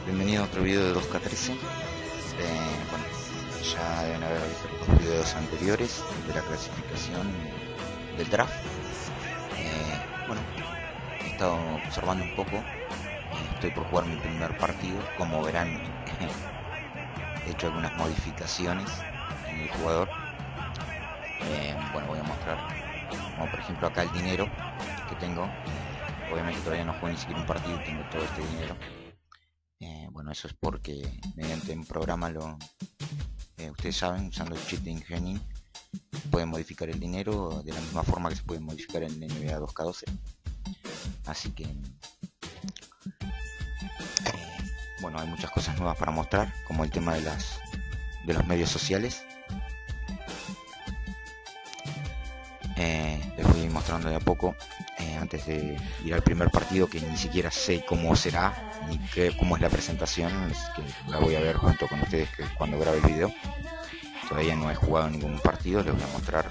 Bienvenido a otro video de 2K13. Bueno, ya deben haber visto los videos anteriores de la clasificación del draft. Bueno, he estado observando un poco. Estoy por jugar mi primer partido. Como verán, he hecho algunas modificaciones en el jugador. Bueno, voy a mostrar, como por ejemplo acá el dinero que tengo. Obviamente todavía no juego ni siquiera un partido y tengo todo este dinero. Bueno, eso es porque mediante un programa ustedes saben, usando el cheat de ingenio, pueden modificar el dinero de la misma forma que se puede modificar en NBA2K13. Así que bueno, hay muchas cosas nuevas para mostrar, como el tema de los medios sociales. Les voy a ir mostrando de a poco, antes de ir al primer partido, que ni siquiera sé cómo será ni cómo es la presentación, es que la voy a ver junto con ustedes cuando grabe el video. Todavía no he jugado ningún partido, les voy a mostrar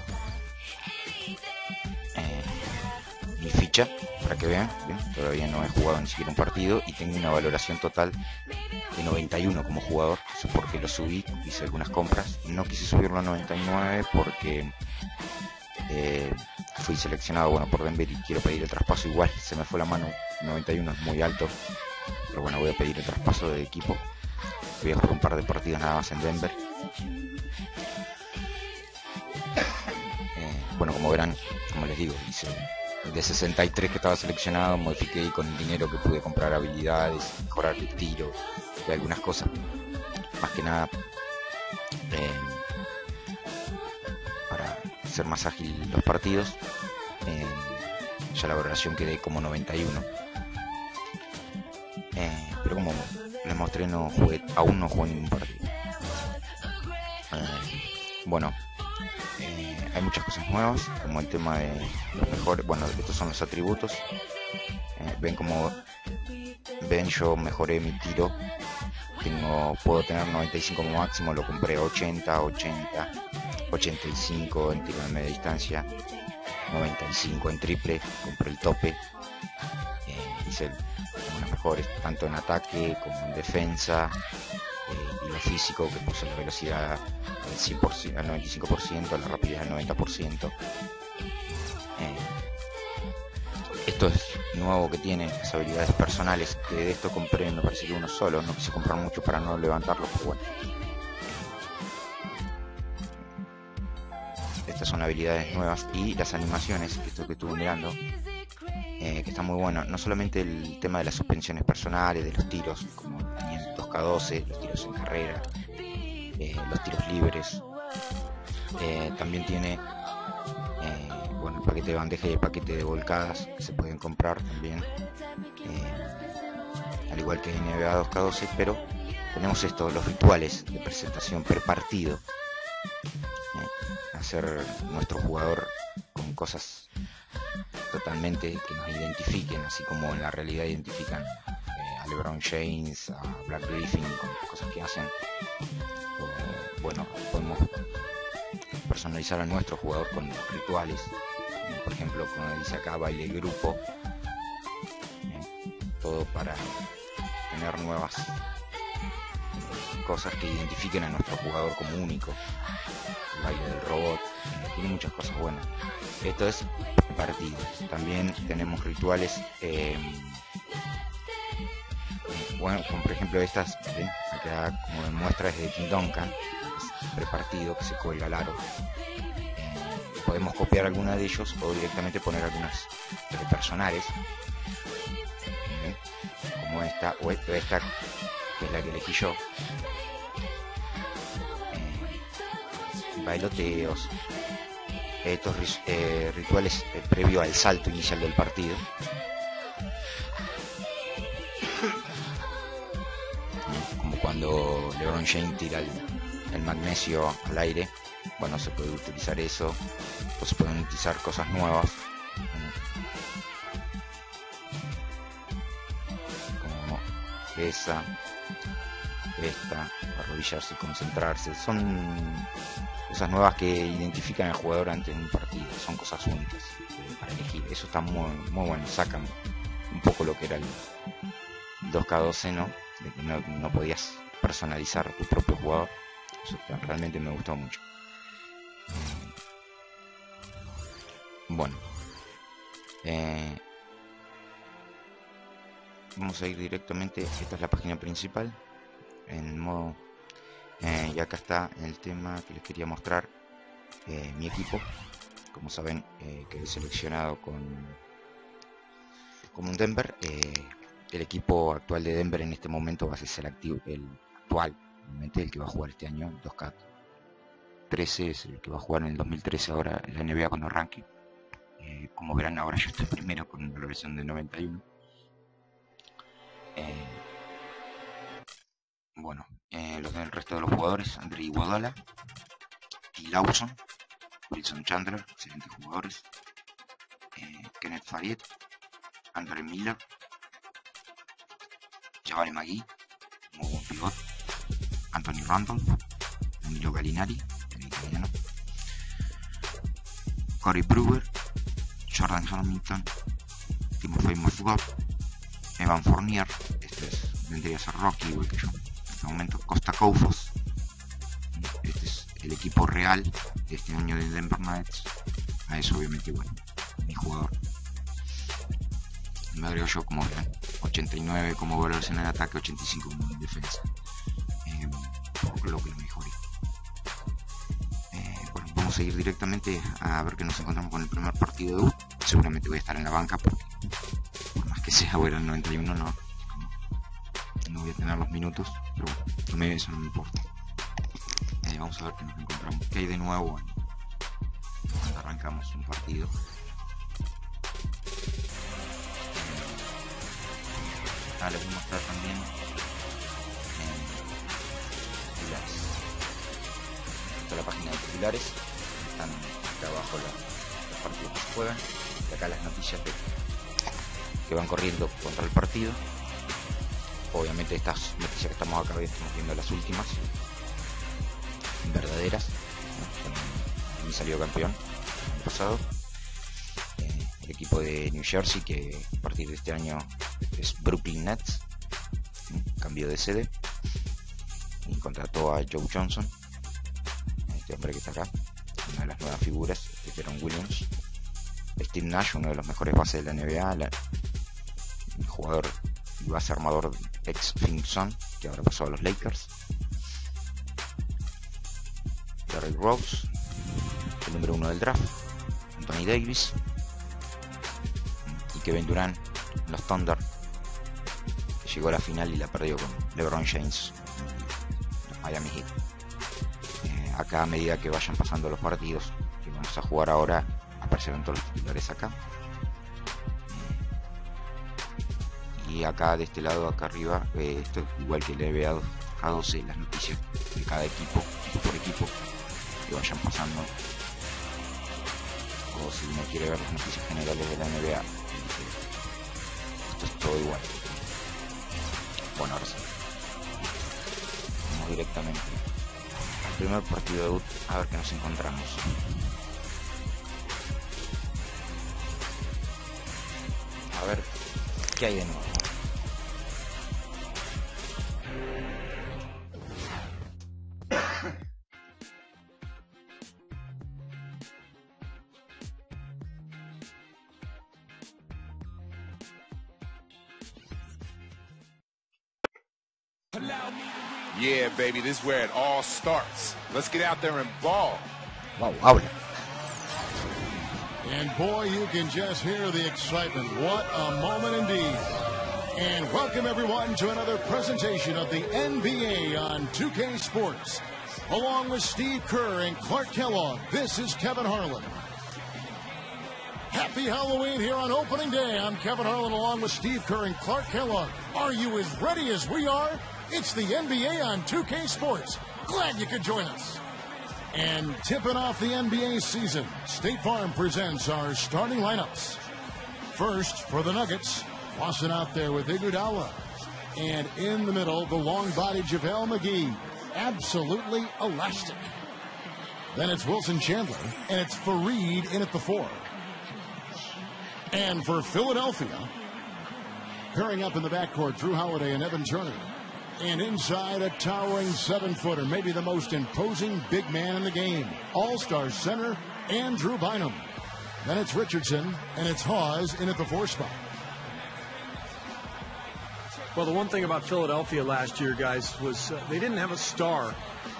mi ficha para que vean. Bien, todavía no he jugado ni siquiera un partido y tengo una valoración total de 91 como jugador. Eso es porque lo subí, hice algunas compras. No quise subirlo a 99 porque fui seleccionado, bueno, por Denver y quiero pedir el traspaso. Igual se me fue la mano, 91 es muy alto, pero bueno, voy a pedir el traspaso de equipo. Voy a jugar un par de partidos nada más en Denver. Bueno, como verán, como les digo, hice de 63 que estaba seleccionado, modifiqué con el dinero que pude comprar habilidades, mejorar el tiro y algunas cosas. Más que nada para hacer más ágil los partidos. Ya la valoración quedé como 91. Pero como les mostré, aún no jugué ningún partido. Bueno, hay muchas cosas nuevas, como el tema de los mejores. Bueno, estos son los atributos. Ven, yo mejoré mi tiro. Puedo tener 95 como máximo, lo compré a 80, 85 en tiro de media distancia, 95 en triple, compré el tope. Hice unas mejores tanto en ataque como en defensa, y lo físico, que puse la velocidad al 100%, al 95%, la rapidez al 90%. Esto es nuevo que tiene, las habilidades personales, que de esto compré, me parece que uno solo, no quise comprar mucho para no levantarlo, pero bueno. Estas son habilidades nuevas y las animaciones, esto que estuve mirando, que está muy bueno. No solamente el tema de las suspensiones personales, de los tiros, como en el 2K12, los tiros en carrera, los tiros libres. También tiene bueno, el paquete de bandeja y el paquete de volcadas, que se pueden comprar también, al igual que en NBA2K12, pero tenemos esto, los rituales de presentación prepartido. Hacer nuestro jugador con cosas totalmente que nos identifiquen, así como en la realidad identifican a LeBron James, a Black Griffin, con cosas que hacen. Bueno, podemos personalizar a nuestro jugador con rituales, por ejemplo, como dice acá, baile grupo, todo para tener nuevas cosas que identifiquen a nuestro jugador como único. El baile del robot, tiene muchas cosas buenas. Esto es el partido. También tenemos rituales, bueno, como por ejemplo estas, acá como demuestra es de Tim Duncan, es prepartido, que se cuelga al aro. Podemos copiar alguna de ellos o directamente poner algunas personales, como esta o esta, que es la que elegí yo. Bailoteos, estos rituales previo al salto inicial del partido. Como cuando LeBron James tira el magnesio al aire. Bueno, se puede utilizar eso, o se pueden utilizar cosas nuevas, como esta, arrodillarse y concentrarse. Son cosas nuevas que identifican al jugador antes de un partido, son cosas únicas para elegir. Eso está muy, muy bueno, sacan un poco lo que era el 2K12, ¿no? de que no podías personalizar tu propio jugador. Eso realmente me gustó mucho. Bueno, vamos a ir directamente. Esta es la página principal en modo, y acá está el tema que les quería mostrar. Mi equipo, como saben, quedé seleccionado con un Denver. El equipo actual de Denver en este momento va a ser el actual, el que va a jugar este año, 2K13, es el que va a jugar en el 2013 ahora en la NBA cuando arranque. Como verán, ahora yo estoy primero con una versión de 91. Bueno, los del resto de los jugadores: Andre Iguodala, T. Lawson, Wilson Chandler, excelentes jugadores, Kenneth Faried, Andre Miller, Jabari McGee, muy buen pivot, Anthony Randolph, Emilio Gallinari, el italiano, Corey Brewer, Jordan Hamilton, Timofey Mozgov, Evan Fournier, vendría a ser Rocky igual que yo en este momento, Costa Koufos. Este es el equipo real de este año de Denver Nuggets. A eso obviamente, bueno, mi jugador. Me agrego yo, como verán, 89 como valoración en ataque, 85 como en defensa. Por lo que lo mejoré. Bueno, vamos a ir directamente a ver que nos encontramos con el primer partido de debut. Seguramente voy a estar en la banca porque, por más que sea bueno el 91, no voy a tener los minutos, pero bueno, eso no me importa. Vamos a ver qué nos encontramos, qué hay de nuevo cuando arrancamos un partido. Les voy a mostrar también la página de titulares. Están acá abajo los partidos que se juegan, y acá las noticias que van corriendo contra el partido. Obviamente estas noticias que estamos acá estamos viendo las últimas verdaderas, ¿no? Me salió campeón el año pasado, el equipo de New Jersey, que a partir de este año es Brooklyn Nets, cambió de sede y contrató a Joe Johnson, este hombre que está acá, una de las nuevas figuras, Deron Williams, Steve Nash, uno de los mejores bases de la NBA, el jugador y base armador ex Phoenix Sun, que ahora pasó a los Lakers, Derrick Rose, el número 1 del draft, Anthony Davis y Kevin Durant, los Thunder, que llegó a la final y la perdió con LeBron James, los Miami Heat. Acá, a medida que vayan pasando los partidos que vamos a jugar ahora, aparecerán todos los titulares acá. Y acá de este lado, acá arriba, esto igual que le he dejado las noticias de cada equipo por equipo, que vayan pasando. O si uno quiere ver las noticias generales de la NBA, esto es todo igual. Bueno, ahora sí, vamos directamente al primer partido de debut, a ver qué nos encontramos. A ver qué hay de nuevo. Yeah, baby, this is where it all starts. Let's get out there and ball. Wow, habla. And boy, you can just hear the excitement. What a moment indeed. And welcome everyone to another presentation of the NBA on 2K Sports. Along with Steve Kerr and Clark Kellogg, this is Kevin Harlan. Happy Halloween here on opening day. I'm Kevin Harlan along with Steve Kerr and Clark Kellogg. Are you as ready as we are? It's the NBA on 2K Sports. Glad you could join us. And tipping off the NBA season, State Farm presents our starting lineups. First, for the Nuggets, Lawson out there with Iguodala. And in the middle, the long-bodied JaVale McGee. Absolutely elastic. Then it's Wilson Chandler, and it's Faried in at the 4. And for Philadelphia, pairing up in the backcourt, Drew Holiday and Evan Turner. And inside, a towering 7-footer, maybe the most imposing big man in the game. All-star center, Andrew Bynum. Then it's Richardson, and it's Hawes in at the 4 spot. Well, the one thing about Philadelphia last year, guys, was they didn't have a star.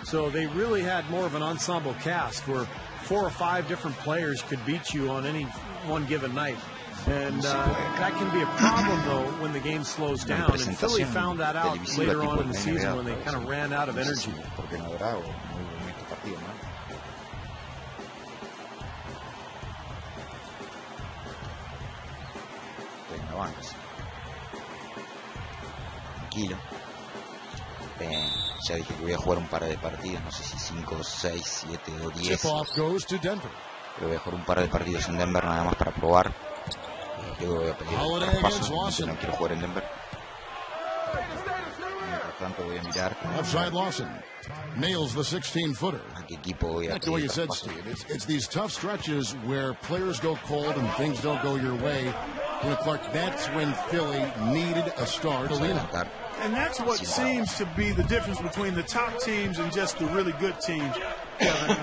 So they really had more of an ensemble cast where 4 or 5 different players could beat you on any one given night. And that can be a problem, though, when the game slows down. And Philly found that out later on in the season when they kind of ran out of energy. Tranquilo. Ya dije que voy a jugar un par de partidos, no sé si 5, 6, 7 o 10. Pero voy a jugar un par de partidos en Denver nada más para probar. Luego voy a pedir otros pasos, no quiero jugar en Denver. Mientras tanto voy a mirar nails the 16-footer. a qué equipo voy a Like the way you said, Steve, it's these tough stretches where players go cold and things don't go your way. You know, Clark, that's when Philly needed a star to lean on. And that's what seems to be the difference between the top teams and just the really good teams. Kevin,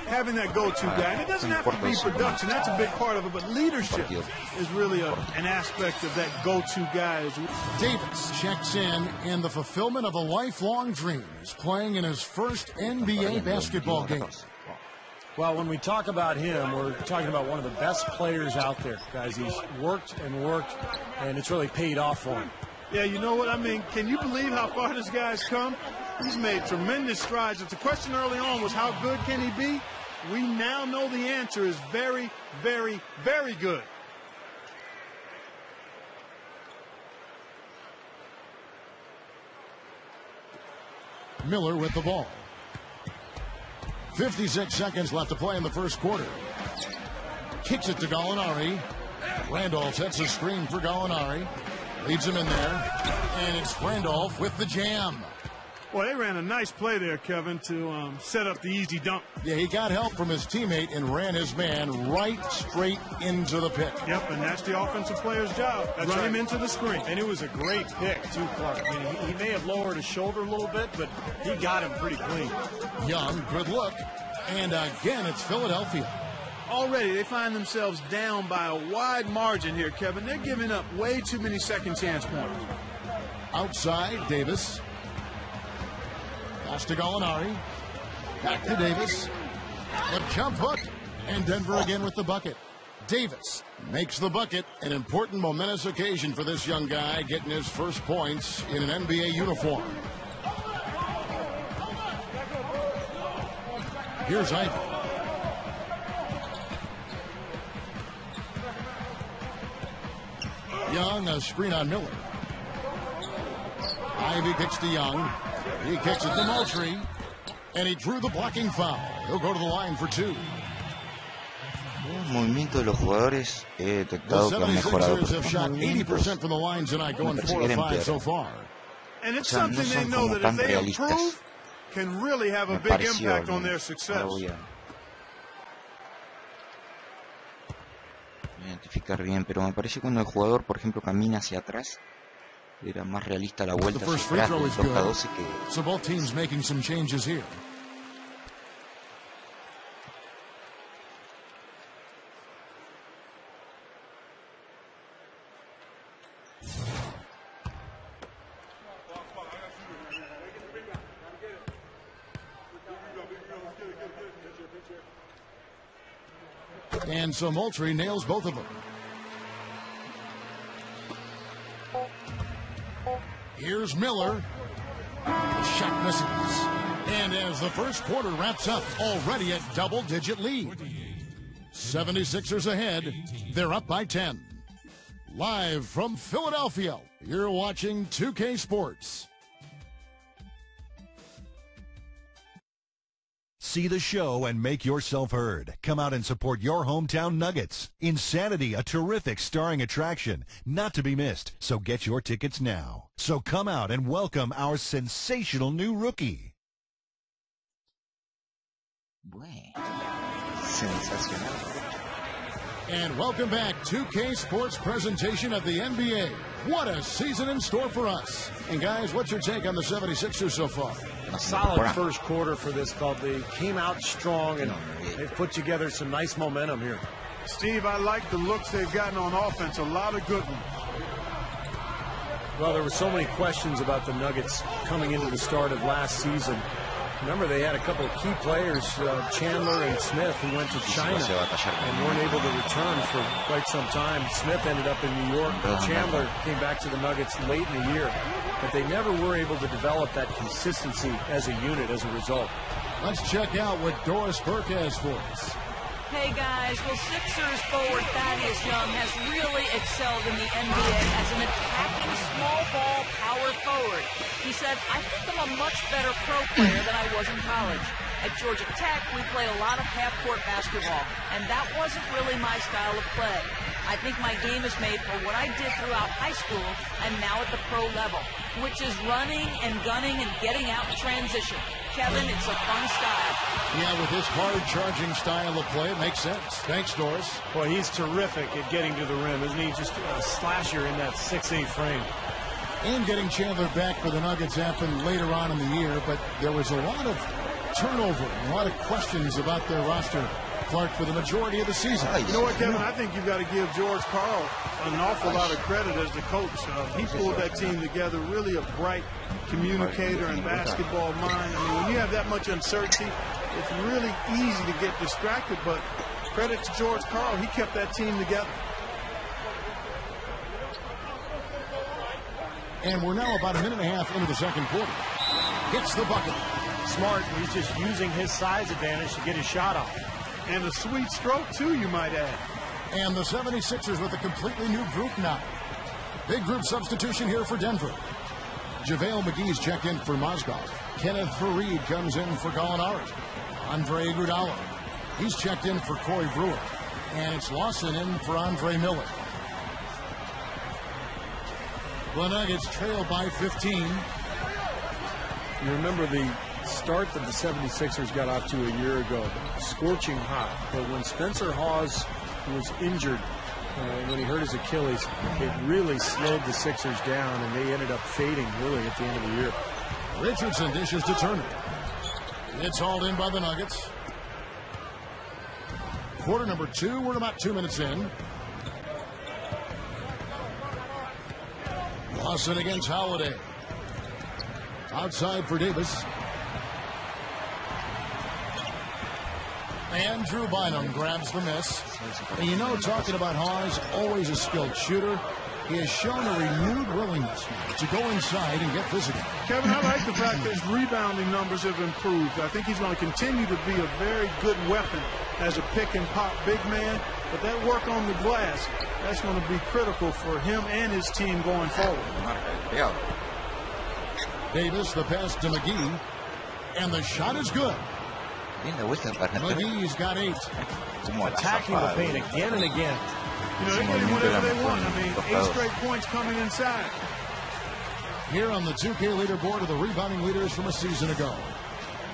having that go-to guy. And it doesn't have to be production. That's a big part of it. But leadership is really an aspect of that go-to guy. Davis checks in the fulfillment of a lifelong dream. He's playing in his first NBA basketball game. Well, when we talk about him, we're talking about one of the best players out there, guys. He's worked and worked, and it's really paid off for him. Yeah, you know what I mean? Can you believe how far this guy's come? He's made tremendous strides. If the question early on was how good can he be, we now know the answer is very, very, very good. Miller with the ball. 56 seconds left to play in the first quarter. Kicks it to Gallinari. Randolph sets a screen for Gallinari. Leads him in there. And it's Randolph with the jam. Well, they ran a nice play there, Kevin, to set up the easy dunk. Yeah, he got help from his teammate and ran his man right straight into the pick. Yep, and that's the offensive player's job. Run him into the screen. And it was a great pick, too, Clark. I mean, he may have lowered his shoulder a little bit, but he got him pretty clean. Young, good look. And again, it's Philadelphia. Already, they find themselves down by a wide margin here, Kevin. They're giving up way too many second chance points. Outside, Davis. Pass to Gallinari. Back to Davis. A jump hook. And Denver again with the bucket. Davis makes the bucket. An important momentous occasion for this young guy, getting his first points in an NBA uniform. Here's Ivy. Young, a screen on Miller. Ivy kicks to Young. He kicks it to Moultrie. And he drew the blocking foul. He'll go to the line for 2. El movimiento de los jugadores he detectado que han mejorado. The 76ers have shot 80% from the line tonight, going 4 of 5 so far. And it's something they know that if they improve, can really have a big impact on their success. Identificar bien, pero me parece cuando el jugador, por ejemplo, camina hacia atrás, era más realista la vuelta hacia atrás, el 2-12 que... So both teams making some changes here. And so Moultrie nails both of them. Here's Miller. The shot misses. And as the first quarter wraps up, already a double-digit lead. 76ers ahead. They're up by 10. Live from Philadelphia, you're watching 2K Sports. See the show and make yourself heard. Come out and support your hometown Nuggets. Insanity, a terrific starring attraction, not to be missed. So get your tickets now. So come out and welcome our sensational new rookie. Bueno, sensacional. And welcome back, 2K Sports presentation of the NBA. What a season in store for us. And guys, what's your take on the 76ers so far? Solid first quarter for this club. They came out strong, and they've put together some nice momentum here. Steve, I like the looks they've gotten on offense. A lot of good ones. Well, there were so many questions about the Nuggets coming into the start of last season. Remember, they had a couple of key players, Chandler and Smith, who went to China and weren't able to return for quite some time. Smith ended up in New York. Chandler came back to the Nuggets late in the year. But they never were able to develop that consistency as a unit as a result. Let's check out what Doris Burke has for us. Hey guys, well, Sixers forward Thaddeus Young has really excelled in the NBA as an attacking small ball power forward. He said, I think I'm a much better pro player than I was in college. At Georgia Tech, we played a lot of half-court basketball, and that wasn't really my style of play. I think my game is made for what I did throughout high school and now at the pro level, which is running and gunning and getting out in transition. Kevin, it's a fun style. Yeah, with his hard-charging style of play, it makes sense. Thanks, Doris. Well, he's terrific at getting to the rim, isn't he? Just a slasher in that 6'8" frame. And getting Chandler back for the Nuggets happened later on in the year, but there was a lot of turnover and a lot of questions about their roster, Clark, for the majority of the season. You know what, Kevin? I think you've got to give George Karl an awful lot of credit as the coach. He pulled that team together, really a bright communicator and basketball mind. I mean, when you have that much uncertainty, it's really easy to get distracted, but credit to George Karl. He kept that team together. And we're now about a minute and a half into the second quarter. Gets the bucket. Smart. He's just using his size advantage to get his shot off. And a sweet stroke, too, you might add. And the 76ers with a completely new group now. Big group substitution here for Denver. JaVale McGee's checked in for Mozgov. Kenneth Fareed comes in for Gallinari. Andre Iguodala. He's checked in for Corey Brewer. And it's Lawson in for Andre Miller. The Nuggets trail by 15. You remember the start that the 76ers got off to a year ago, scorching hot. But when Spencer Hawes was injured, when he hurt his Achilles, it really slowed the Sixers down, and they ended up fading really at the end of the year. Richardson dishes to Turner. It's hauled in by the Nuggets. Quarter number 2, we're about 2 minutes in. Lawson against Holiday. Outside for Davis. And Drew Bynum grabs the miss. And you know, talking about Hawes, always a skilled shooter, he has shown a renewed willingness to go inside and get physical. Kevin, I like the fact that his rebounding numbers have improved. I think he's going to continue to be a very good weapon as a pick-and-pop big man. But that work on the glass, that's going to be critical for him and his team going forward. Davis, the pass to McGee. And the shot is good. McGee's got 8. Attacking the paint again and again. You know, they're getting whatever they want. I mean, 8 straight points coming inside. Here on the 2K leaderboard are the rebounding leaders from a season ago.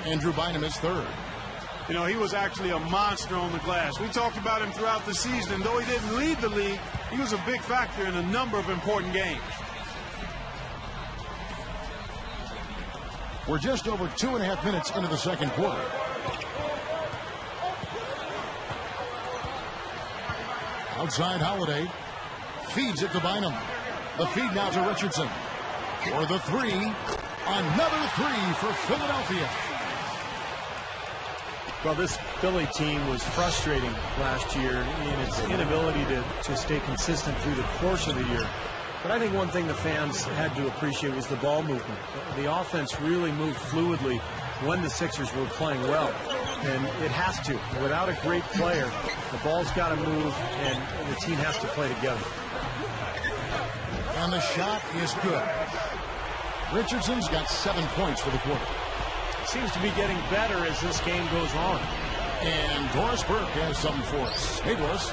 Andrew Bynum is 3rd. You know, he was actually a monster on the glass. We talked about him throughout the season, and though he didn't lead the league, he was a big factor in a number of important games. We're just over 2.5 minutes into the second quarter. Outside Holiday. Feeds it to Bynum. The feed now to Richardson. For the 3. Another 3 for Philadelphia. Well, this Philly team was frustrating last year in its inability to stay consistent through the course of the year. But I think one thing the fans had to appreciate was the ball movement. The offense really moved fluidly when the Sixers were playing well. And it has to. Without a great player, the ball's got to move, and the team has to play together. And the shot is good. Richardson's got 7 points for the quarter. Seems to be getting better as this game goes on. And Doris Burke has something for us. Hey, Doris.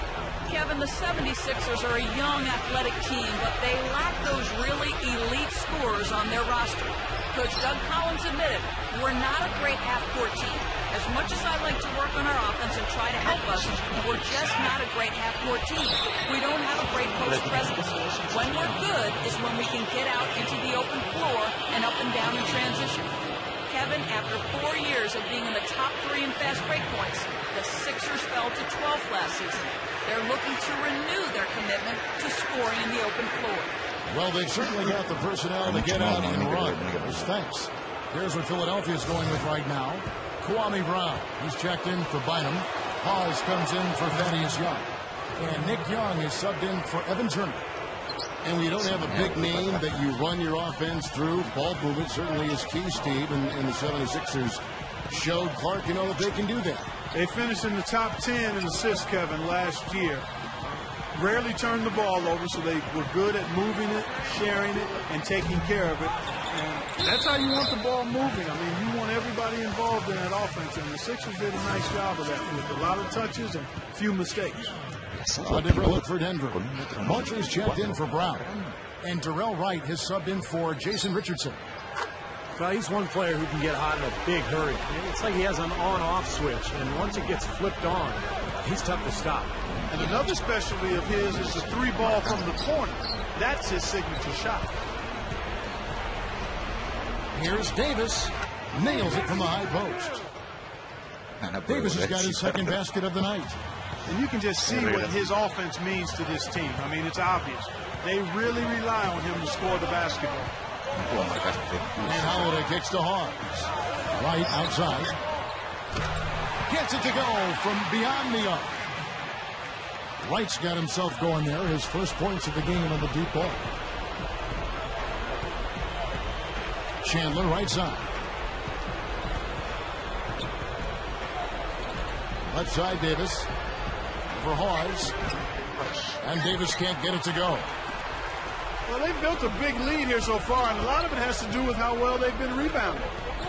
Kevin, the 76ers are a young, athletic team, but they lack those really elite scorers on their roster. Coach Doug Collins admitted, we're not a great half-court team, As much as I like to work on our offense and try to help us, we're just not a great half-court team. We don't have a great post presence. When we're good is when we can get out into the open floor and up and down in transition. Kevin, after 4 years of being in the top 3 in fast break points, the Sixers fell to 12th last season. They're looking to renew their commitment to scoring in the open floor. Well, they've certainly got the personnel to get out and run. Thanks. Here's what Philadelphia's going with right now. Kwame Brown, he's checked in for Bynum. Hawes comes in for Thaddeus Young. And Nick Young is subbed in for Evan Turner. And we don't have a big name that you run your offense through. Ball movement certainly is key, Steve, and the 76ers showed Clark, that they can do that. They finished in the top 10 in assists, Kevin, last year. Rarely turned the ball over, so they were good at moving it, sharing it, and taking care of it. And that's how you want the ball moving. I mean, you want everybody involved in that offense, and the Sixers did a nice job of that with a lot of touches and few mistakes. A different look for Denver. Butcher's checked in for Brown. And Darrell Wright has subbed in for Jason Richardson. Well, he's one player who can get hot in a big hurry. It's like he has an on-off switch, and once it gets flipped on, he's tough to stop. And another specialty of his is the 3-ball from the corner. That's his signature shot. Here's Davis. Nails it from the high post. Davis has got his second basket of the night. And you can just see what his offense means to this team. I mean, it's obvious. They really rely on him to score the basketball. And Holiday kicks to Hawes. Right outside. Gets it to go from beyond the arc. Wright's got himself going there. His first points of the game on the deep ball. Chandler right side. Left side Davis. For Hawes. And Davis can't get it to go. Well, they've built a big lead here so far, and a lot of it has to do with how well they've been rebounding.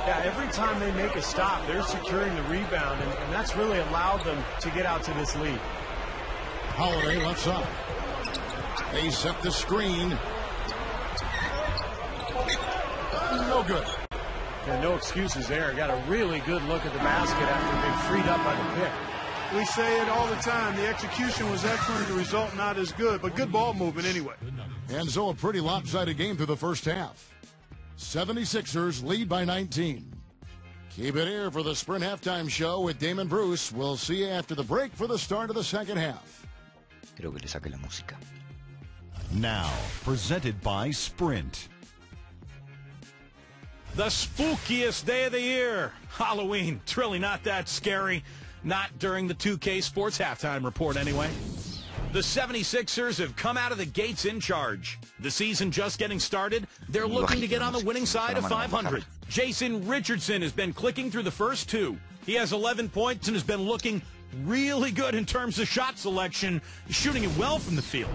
Yeah, every time they make a stop, they're securing the rebound, and that's really allowed them to get out to this lead. Holiday left side. They set the screen. No good. And no excuses there. Got a really good look at the basket after being freed up by the pick. We say it all the time. The execution was excellent. The result not as good, but good ball movement anyway. And so a pretty lopsided game through the first half. 76ers lead by 19. Keep it here for the Sprint Halftime Show with Damon Bruce. We'll see you after the break for the start of the second half. Creo que le saque la música. Now, presented by Sprint. The spookiest day of the year, Halloween. It's really not that scary. Not during the 2K Sports Halftime Report, anyway. The 76ers have come out of the gates in charge. The season just getting started. They're looking to get on the winning side of 500. Jason Richardson has been clicking through the first 2. He has 11 points and has been looking really good in terms of shot selection, shooting it well from the field.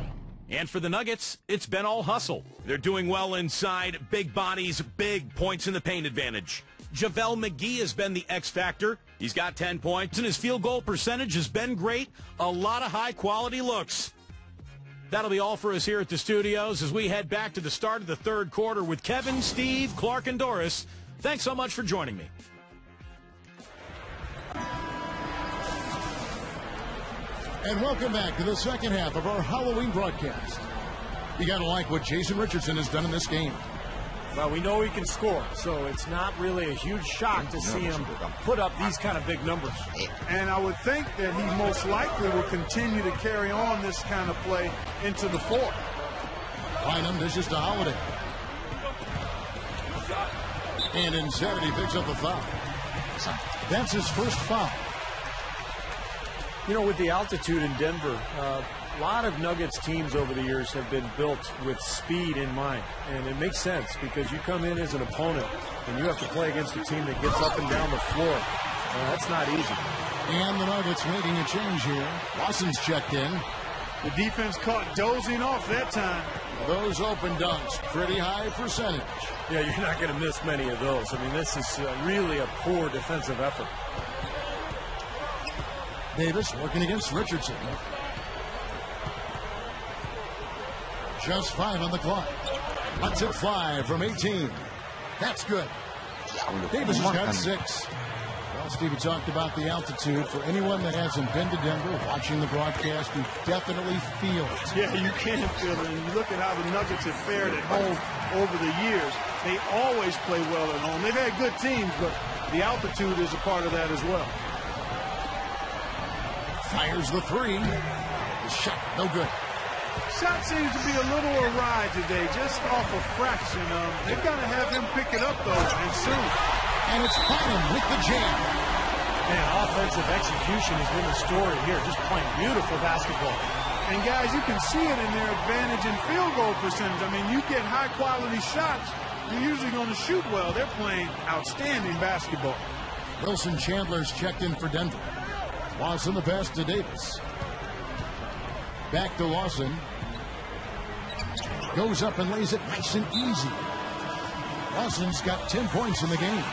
And for the Nuggets, it's been all hustle. They're doing well inside, big bodies, big points in the paint advantage. JaVale McGee has been the X factor. He's got 10 points, and his field goal percentage has been great. A lot of high-quality looks. That'll be all for us here at the studios as we head back to the start of the third quarter with Kevin, Steve, Clark, and Doris. Thanks so much for joining me. And welcome back to the second half of our Halloween broadcast. You got to like what Jason Richardson has done in this game. Well, we know he can score, so it's not really a huge shock to see him put up these kind of big numbers. And I would think that he most likely will continue to carry on this kind of play into the fourth. Bynum dishes to Holiday. And instead, he picks up a foul. That's his first foul. You know, with the altitude in Denver, a lot of Nuggets teams over the years have been built with speed in mind. And it makes sense because you come in as an opponent and you have to play against a team that gets up and down the floor. That's not easy. And the Nuggets making a change here. Watson's checked in. The defense caught dozing off that time. Those open dunks, pretty high percentage. Yeah, you're not going to miss many of those. I mean, this is really a poor defensive effort. Davis working against Richardson. Just 5 on the clock. Lets it fly from 18. That's good. Davis has got 6. Well, Stevie talked about the altitude. For anyone that hasn't been to Denver, watching the broadcast, you definitely feel it. Yeah, you can feel it. And you look at how the Nuggets have fared at home over the years. They always play well at home. They've had good teams, but the altitude is a part of that as well. Fires the three. The shot, no good. Shot seems to be a little awry today, just off a fraction. They've got to have him pick it up, though, and soon. And it's Bynum with the jam. Man, offensive execution has been the story here. Just playing beautiful basketball. And, guys, you can see it in their advantage in field goal percentage. I mean, you get high-quality shots, you're usually going to shoot well. They're playing outstanding basketball. Wilson Chandler's checked in for Denver. Lawson the pass to Davis. Back to Lawson. Goes up and lays it nice and easy. Lawson's got 10 points in the game.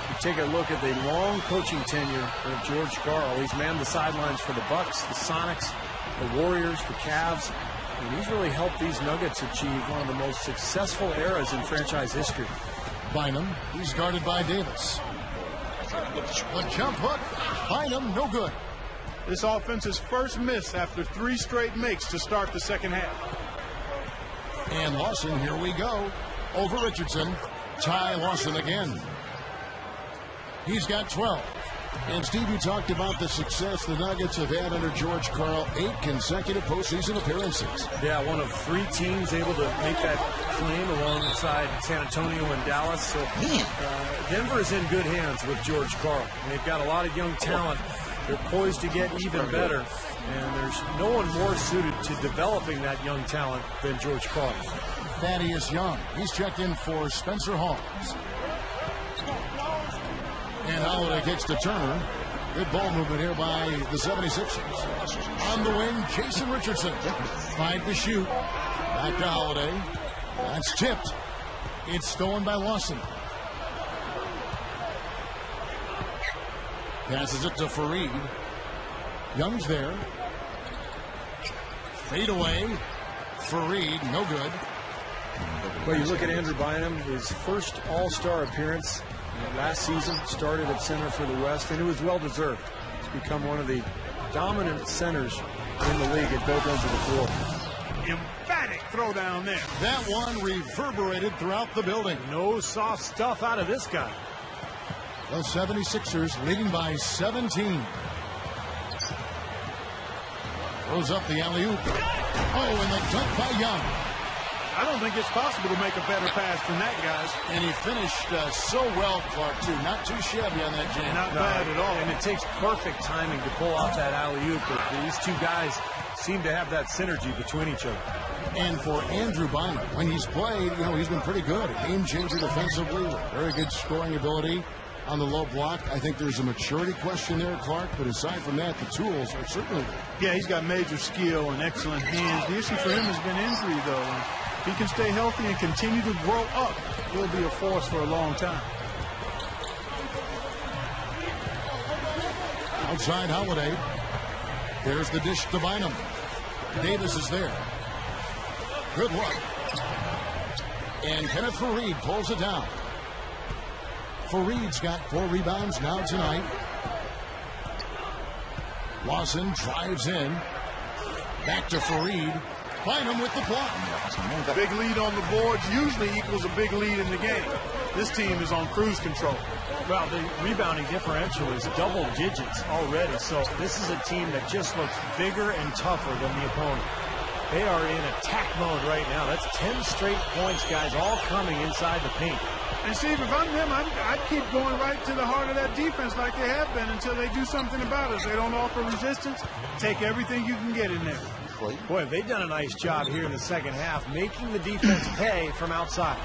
You take a look at the long coaching tenure of George Karl. He's manned the sidelines for the Bucks, the Sonics, the Warriors, the Cavs. And he's really helped these Nuggets achieve one of the most successful eras in franchise history. Bynum, he's guarded by Davis. The jump hook. Bynum, no good. This offense's first miss after 3 straight makes to start the second half. And Lawson, here we go. Over Richardson. Ty Lawson again. He's got 12. And Steve, you talked about the success the Nuggets have had under George Karl. 8 consecutive postseason appearances. Yeah, one of 3 teams able to make that claim alongside San Antonio and Dallas. So Denver is in good hands with George Karl. They've got a lot of young talent. They're poised to get even better. And there's no one more suited to developing that young talent than George Karl. Thaddeus Young. He's checked in for Spencer Hawes. And Holiday kicks to Turner. Good ball movement here by the 76ers. On the wing, Jason Richardson. 5 to shoot. Back to Holiday. That's tipped. It's stolen by Lawson. Passes it to Fareed. Young's there. Fade away. Fareed, no good. Well, you look at Andrew Bynum, his first All-Star appearance last season, started at center for the West, and it was well-deserved. He's become one of the dominant centers in the league at both ends of the floor. Emphatic throw down there. That one reverberated throughout the building. No soft stuff out of this guy. The 76ers leading by 17. Throws up the alley-oop. Oh, and the dunk by Young. I don't think it's possible to make a better pass than that, guys. And he finished so well, Clark, too. Not too shabby on that jam. Not bad at all. And it takes perfect timing to pull off that alley-oop. But these two guys seem to have that synergy between each other. And for Andrew Bynum, when he's played, he's been pretty good. A game changer defensively, with very good scoring ability on the low block. I think there's a maturity question there, Clark, but aside from that, the tools are certainly there. Yeah, he's got major skill and excellent hands. The issue for him has been injury, though. And if he can stay healthy and continue to grow up, he'll be a force for a long time. Outside Holiday. There's the dish to Bynum. Davis is there. Good look. And Kenneth Fareed pulls it down. Fareed's got 4 rebounds now tonight. Lawson drives in. Back to Fareed. Bynum with the block. Big lead on the boards usually equals a big lead in the game. This team is on cruise control. Well, the rebounding differential is double digits already, so this is a team that just looks bigger and tougher than the opponent. They are in attack mode right now. That's 10 straight points, guys, all coming inside the paint. And, Steve, if I'm them, I'd keep going right to the heart of that defense like they have been until they do something about it. If they don't offer resistance, take everything you can get in there. Boy, they've done a nice job here in the second half, making the defense pay from outside.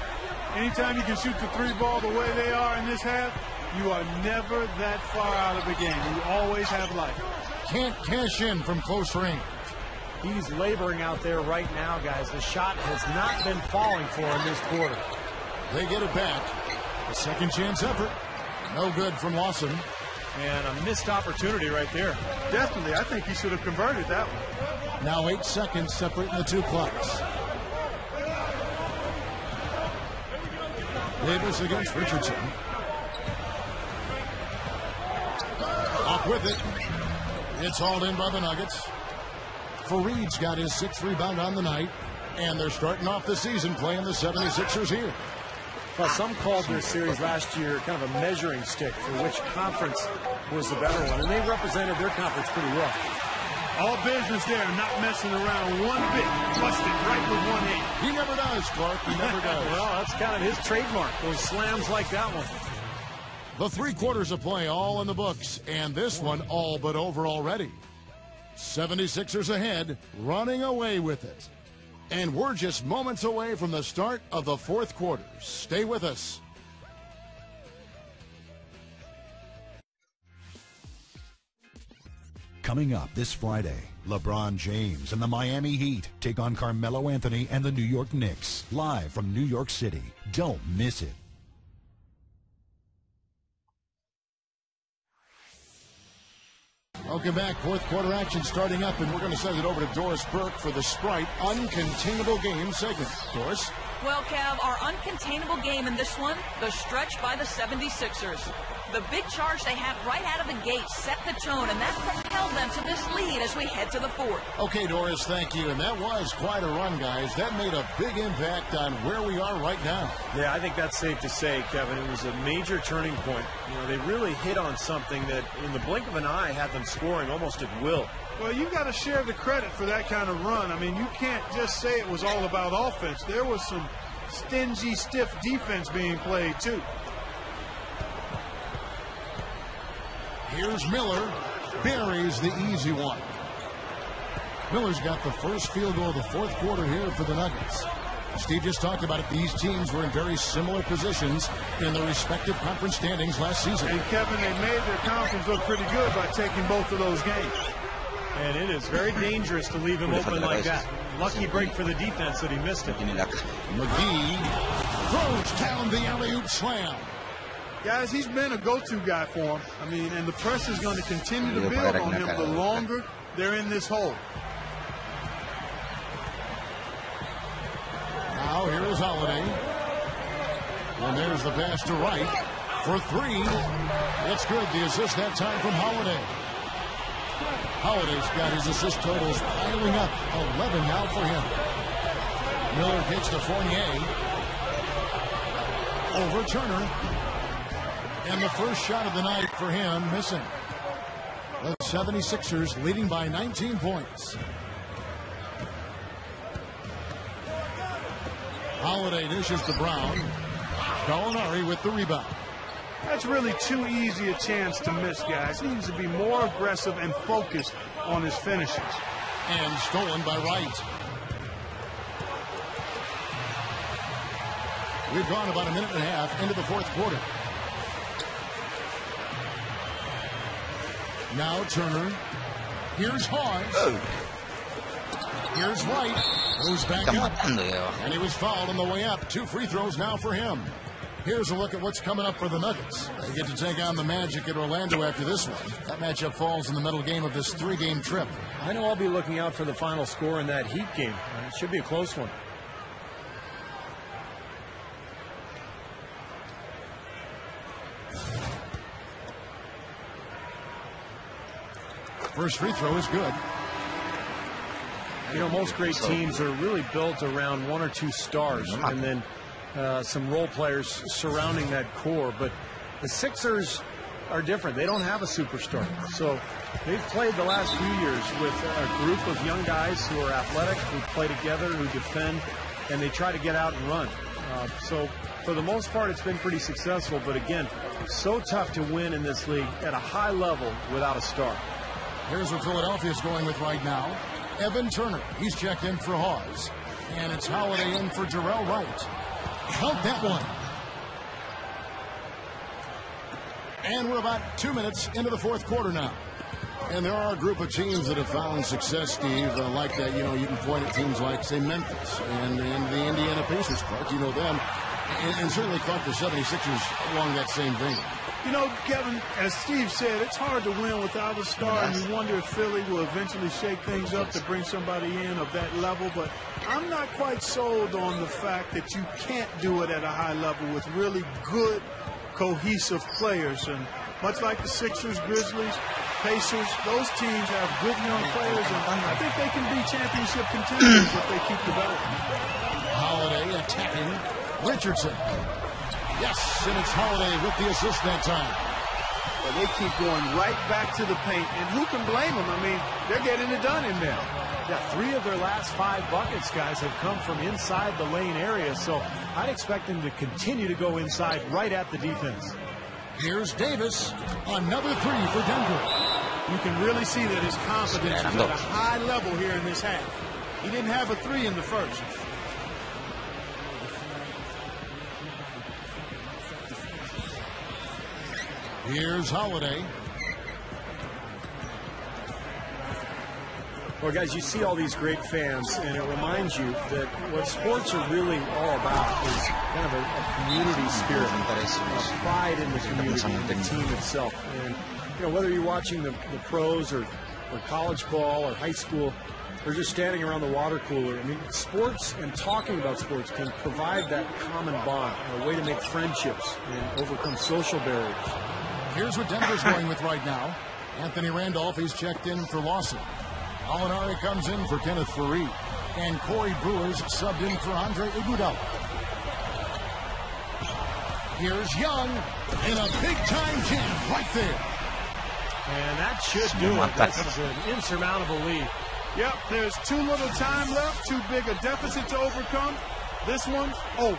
Anytime you can shoot the 3 ball the way they are in this half, you are never that far out of the game. You always have life. Can't cash in from close range. He's laboring out there right now, guys. The shot has not been falling for him this quarter. They get it back. A second chance effort. No good from Lawson. And a missed opportunity right there. Definitely. I think he should have converted that one. Now 8 seconds separating the 2 clocks. Davis against Richardson. with it. It's hauled in by the Nuggets. Fareed's got his 6th rebound on the night. And they're starting off the season playing the 76ers here. Well, some called their series last year kind of a measuring stick for which conference was the better one. And they represented their conference pretty well. All business there, not messing around one bit. Busted right with one hand. He never does, Clark. He never does. Well, that's kind of his trademark, those slams like that one. The 3 quarters of play all in the books, and this one all but over already. 76ers ahead, running away with it. And we're just moments away from the start of the 4th quarter. Stay with us. Coming up this Friday, LeBron James and the Miami Heat take on Carmelo Anthony and the New York Knicks. Live from New York City. Don't miss it. Welcome back. 4th quarter action starting up, and we're going to send it over to Doris Burke for the Sprite Uncontainable Game segment. Doris? Well, Cav, our uncontainable game in this one, the stretch by the 76ers. The big charge they had right out of the gate set the tone, and that propelled them to this lead as we head to the 4th. Okay, Doris, thank you. And that was quite a run, guys. That made a big impact on where we are right now. Yeah, I think that's safe to say, Kevin. It was a major turning point. You know, they really hit on something that, in the blink of an eye, had them scoring almost at will. Well, you got to share the credit for that kind of run. I mean, you can't just say it was all about offense. There was some stingy, stiff defense being played, too. Here's Miller. Buries the easy one. Miller's got the first field goal of the 4th quarter here for the Nuggets. Steve just talked about it. These teams were in very similar positions in their respective conference standings last season. And, Kevin, they made their conference look pretty good by taking both of those games. And it is very dangerous to leave him open like that. Lucky break for the defense that he missed it. McGee throws down the alley-oop slam. Guys, he's been a go-to guy for him. I mean, and the press is going to continue to build on him the longer they're in this hole. Now here is Holiday. And there's the pass to Wright for 3. It's good. The assist that time from Holiday. Holiday's got his assist totals piling up. 11 now for him. Miller gets to Fournier. Over Turner. And the first shot of the night for him missing. The 76ers leading by 19 points. Holiday dishes to Brown. Gallinari with the rebound. That's really too easy a chance to miss, guys. He needs to be more aggressive and focused on his finishes. And stolen by Wright. We've gone about a minute and a half into the 4th quarter. Now Turner. Here's Hawes. Here's White. Goes back up. And he was fouled on the way up. 2 free throws now for him. Here's a look at what's coming up for the Nuggets. They get to take on the Magic at Orlando after this one. That matchup falls in the middle game of this 3-game trip. I know I'll be looking out for the final score in that Heat game. It should be a close one. First free throw is good. You know, most great teams are really built around 1 or 2 stars and then some role players surrounding that core. But the Sixers are different. They don't have a superstar. So they've played the last few years with a group of young guys who are athletic, who play together, who defend, and they try to get out and run. So for the most part, it's been pretty successful. But again, so tough to win in this league at a high level without a star. Here's what Philadelphia's going with right now. Evan Turner, he's checked in for Hawes. And it's Holiday in for Jarrell Wright. Count that one. And we're about 2 minutes into the 4th quarter now. And there are a group of teams that have found success, Steve, like that. You know, you can point at teams like, say, Memphis and the Indiana Pacers, Clark. You know them. And certainly, Clark, the 76ers along that same vein. You know, Kevin, as Steve said, it's hard to win without a star, and you wonder if Philly will eventually shake things up to bring somebody in of that level. But I'm not quite sold on the fact that you can't do it at a high level with really good, cohesive players. And much like the Sixers, Grizzlies, Pacers, those teams have good young players, and I think they can be championship contenders if they keep developing. Holiday attacking Richardson. Yes, and it's Holiday with the assist that time. But they keep going right back to the paint, and who can blame them? I mean, they're getting it done in there. Yeah, 3 of their last 5 buckets, guys, have come from inside the lane area, so I'd expect them to continue to go inside right at the defense. Here's Davis. Another 3 for Denver. You can really see that his confidence is at a high level here in this half. He didn't have a 3 in the first. Here's Holiday. Well, guys, you see all these great fans, and it reminds you that what sports are really all about is kind of a community spirit, a pride in the community and the team itself. And, you know, whether you're watching the pros or college ball or high school or just standing around the water cooler, I mean, sports and talking about sports can provide that common bond, a way to make friendships and overcome social barriers. Here's what Denver's going with right now. Anthony Randolph, he's checked in for Lawson. Alinari comes in for Kenneth Fareed. And Corey Brewer's subbed in for Andre Iguodala. Here's Young in a big-time jam right there. And that should do it. This is an insurmountable lead. Yep, there's too little time left, too big a deficit to overcome. This one's over.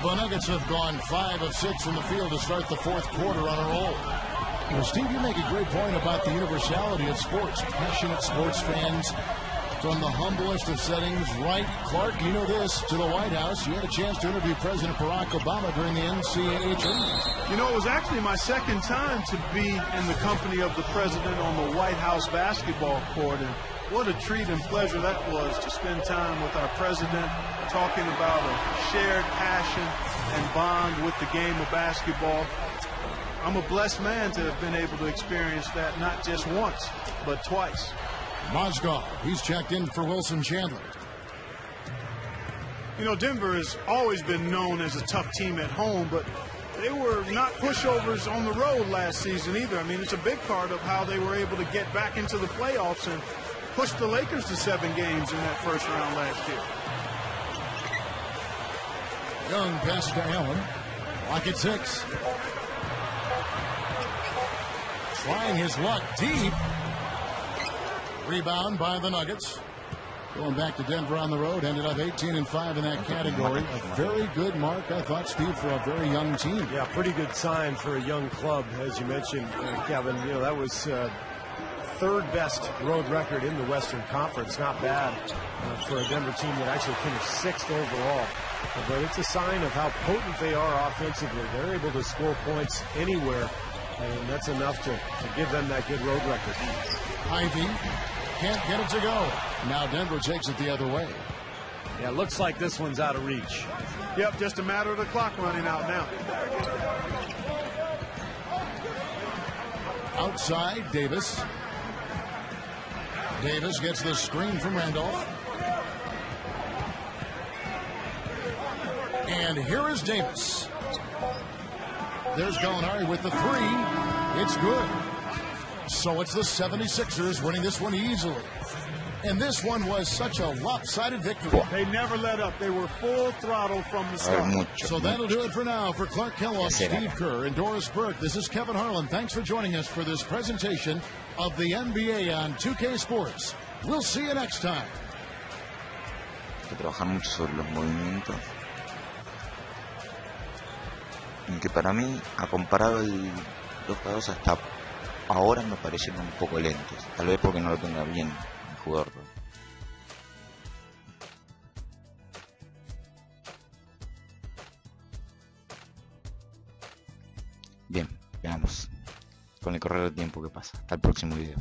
The Nuggets have gone 5 of 6 from the field to start the 4th quarter on a roll. Well, Steve, you make a great point about the universality of sports. Passionate sports fans from the humblest of settings, right? Clark, you know this, to the White House. You had a chance to interview President Barack Obama during the NCAA tournament. You know, it was actually my second time to be in the company of the president on the White House basketball court. And what a treat and pleasure that was to spend time with our president talking about a shared passion and bond with the game of basketball. I'm a blessed man to have been able to experience that not just once, but twice. Mozgov, he's checked in for Wilson Chandler. You know, Denver has always been known as a tough team at home, but they were not pushovers on the road last season either. I mean, it's a big part of how they were able to get back into the playoffs and push the Lakers to 7 games in that first round last year. Young pass to Allen. Lock at 6. Trying his luck deep. Rebound by the Nuggets. Going back to Denver on the road, ended up 18-5 in that category. A very good mark, I thought, Steve, for a very young team. Yeah, pretty good sign for a young club, as you mentioned, Kevin. You know, that was 3rd best road record in the Western Conference. Not bad for a Denver team that actually finished 6th overall. But it's a sign of how potent they are offensively. They're able to score points anywhere, and that's enough to give them that good road record. Ivy can't get it to go. Now Denver takes it the other way. Yeah, looks like this one's out of reach. Yep, just a matter of the clock running out now. Outside, Davis. Davis gets the screen from Randolph. And here is Davis. There's Gallinari with the 3. It's good. So it's the 76ers winning this one easily. And this one was such a lopsided victory. They never let up. They were full throttle from the start. So that'll do it for now. For Clark Kellogg, Steve Kerr, and Doris Burke, this is Kevin Harlan. Thanks for joining us for this presentation of the NBA on 2K Sports. We'll see you next time. Hay que trabajar mucho sobre los movimientos. Que para mí, a comparado los jugadores hasta ahora me parecieron un poco lentos. Tal vez porque no lo tenga bien el jugador. Bien, veamos con el correr del tiempo que pasa. Hasta el próximo video.